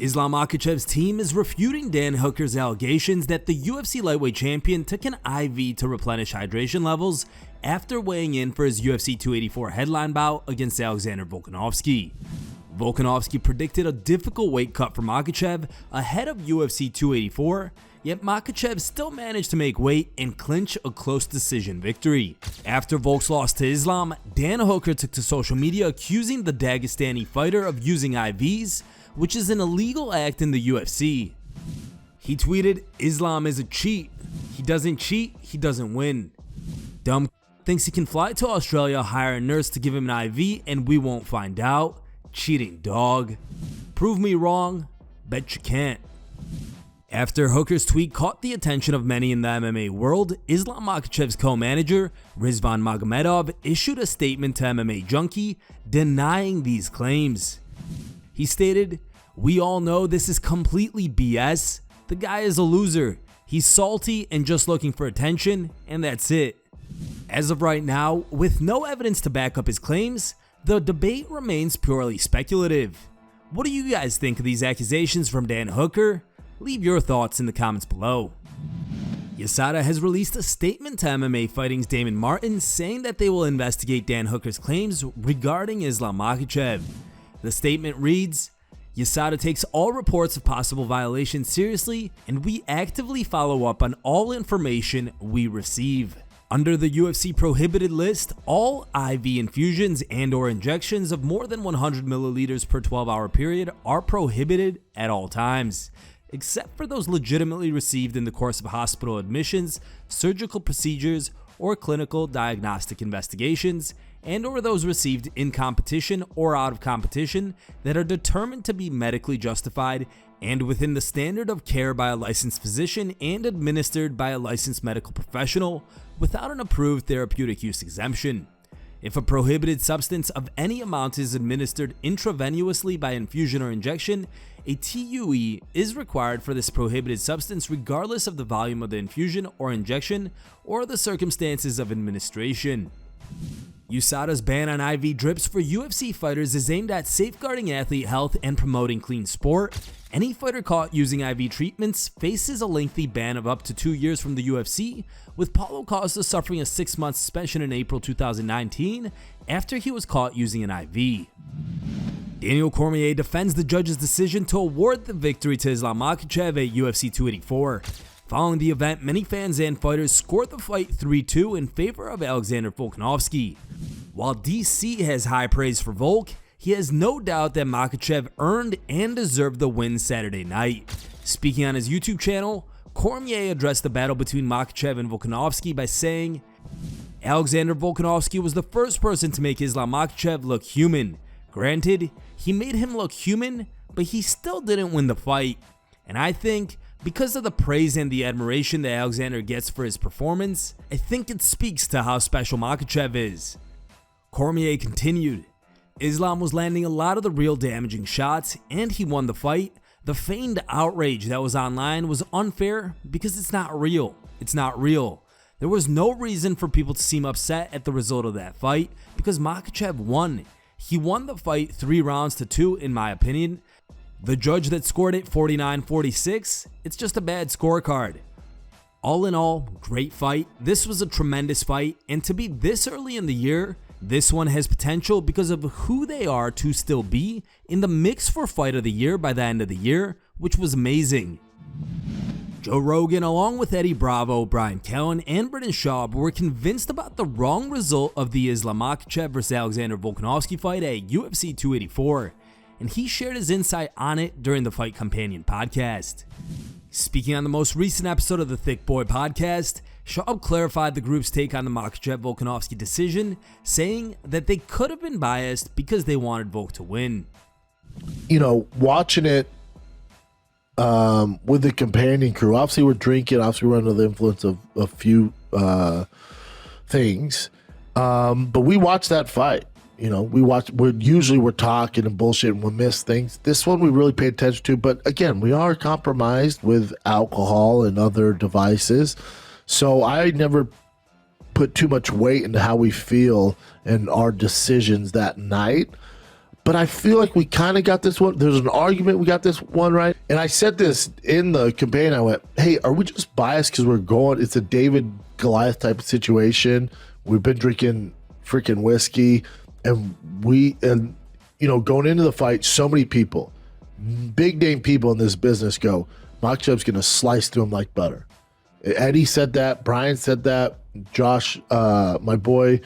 Islam Makhachev's team is refuting Dan Hooker's allegations that the UFC lightweight champion took an IV to replenish hydration levels after weighing in for his UFC 284 headline bout against Alexander Volkanovski. Volkanovski predicted a difficult weight cut for Makhachev ahead of UFC 284, yet Makhachev still managed to make weight and clinch a close decision victory. After Volk's loss to Islam, Dan Hooker took to social media accusing the Dagestani fighter of using IVs, which is an illegal act in the UFC. He tweeted, "Islam is a cheat. He doesn't cheat, he doesn't win. Dumb thinks he can fly to Australia, hire a nurse to give him an IV, and we won't find out. Cheating dog. Prove me wrong. Bet you can't." After Hooker's tweet caught the attention of many in the MMA world, Islam Makhachev's co-manager, Rizvan Magomedov, issued a statement to MMA Junkie denying these claims. He stated, "We all know this is completely BS. The guy is a loser. He's salty and just looking for attention, and that's it." As of right now, with no evidence to back up his claims, the debate remains purely speculative. What do you guys think of these accusations from Dan Hooker? Leave your thoughts in the comments below. USADA has released a statement to MMA Fighting's Damon Martin saying that they will investigate Dan Hooker's claims regarding Islam Makhachev. The statement reads, "USADA takes all reports of possible violations seriously, and we actively follow up on all information we receive." Under the UFC prohibited list, all IV infusions and/or injections of more than 100 milliliters per 12-hour period are prohibited at all times, except for those legitimately received in the course of hospital admissions, surgical procedures, or clinical diagnostic investigations, and/or those received in competition or out of competition that are determined to be medically justified and within the standard of care by a licensed physician and administered by a licensed medical professional without an approved therapeutic use exemption. If a prohibited substance of any amount is administered intravenously by infusion or injection, a TUE is required for this prohibited substance regardless of the volume of the infusion or injection or the circumstances of administration. USADA's ban on IV drips for UFC fighters is aimed at safeguarding athlete health and promoting clean sport. Any fighter caught using IV treatments faces a lengthy ban of up to 2 years from the UFC, with Paulo Costa suffering a 6-month suspension in April 2019 after he was caught using an IV. Daniel Cormier defends the judge's decision to award the victory to Islam Makhachev at UFC 284. Following the event, many fans and fighters scored the fight 3-2 in favor of Alexander Volkanovski. While DC has high praise for Volk, he has no doubt that Makhachev earned and deserved the win Saturday night. Speaking on his YouTube channel, Cormier addressed the battle between Makhachev and Volkanovski by saying, "Alexander Volkanovski was the first person to make Islam Makhachev look human. Granted, he made him look human, but he still didn't win the fight. And I think, because of the praise and the admiration that Alexander gets for his performance, I think it speaks to how special Makhachev is." Cormier continued, "Islam was landing a lot of the real damaging shots, and he won the fight. The feigned outrage that was online was unfair because it's not real. It's not real. There was no reason for people to seem upset at the result of that fight because Makhachev won. He won the fight 3 rounds to 2 in my opinion. The judge that scored it 49-46, it's just a bad scorecard. All in all, great fight. This was a tremendous fight, and to be this early in the year, this one has potential because of who they are to still be in the mix for fight of the year by the end of the year, which was amazing." Joe Rogan, along with Eddie Bravo, Brian Callen, and Brendan Schaub, were convinced about the wrong result of the Islam Makhachev vs. Alexander Volkanovski fight at UFC 284, and he shared his insight on it during the Fight Companion podcast. Speaking on the most recent episode of the Thick Boy podcast, Schaub clarified the group's take on the Makhachev-Volkanovski decision, saying that they could have been biased because they wanted Volk to win. You know, watching it with the companion crew, obviously we're drinking, obviously we're under the influence of a few things, but we watched that fight. You know, we're talking and bullshit and we'll miss things. This one we really pay attention to, but again, we are compromised with alcohol and other devices, so I never put too much weight into how we feel and our decisions that night. But I feel like we kind of got this one. There's an argument we got this one right. And I said this in the campaign. I went, hey, are we just biased because we're going? It's a David Goliath type of situation. We've been drinking freaking whiskey, and going into the fight, so many people, big name people in this business go, Makhachev's going to slice through him like butter. Eddie said that. Brian said that. Josh, my boy,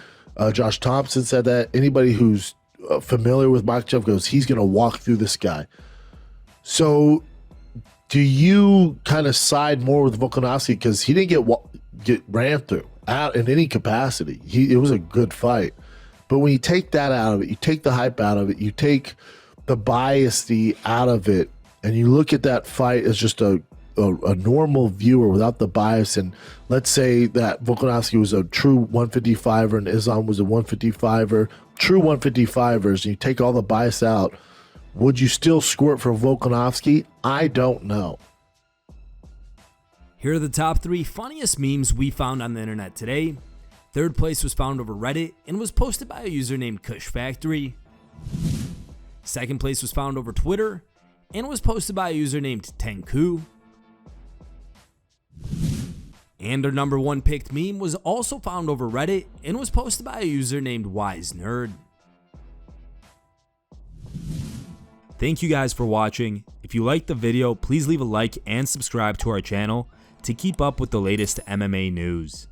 Josh Thompson said that. Anybody who's familiar with Makhachev goes, he's going to walk through this guy. So do you kind of side more with Volkanovski because he didn't get ran through out in any capacity? It was a good fight. But when you take that out of it, you take the hype out of it, you take the bias out of it, and you look at that fight as just a normal viewer without the bias, and let's say that Volkanovski was a true 155er and Islam was a 155er, true 155ers, and you take all the bias out, would you still squirt for Volkanovski? I don't know. Here are the top 3 funniest memes we found on the internet today. Third place was found over Reddit and was posted by a user named Kush Factory. Second place was found over Twitter and was posted by a user named Tenku. And our number 1 picked meme was also found over Reddit and was posted by a user named Wise Nerd. Thank you guys for watching. If you liked the video, please leave a like and subscribe to our channel to keep up with the latest MMA news.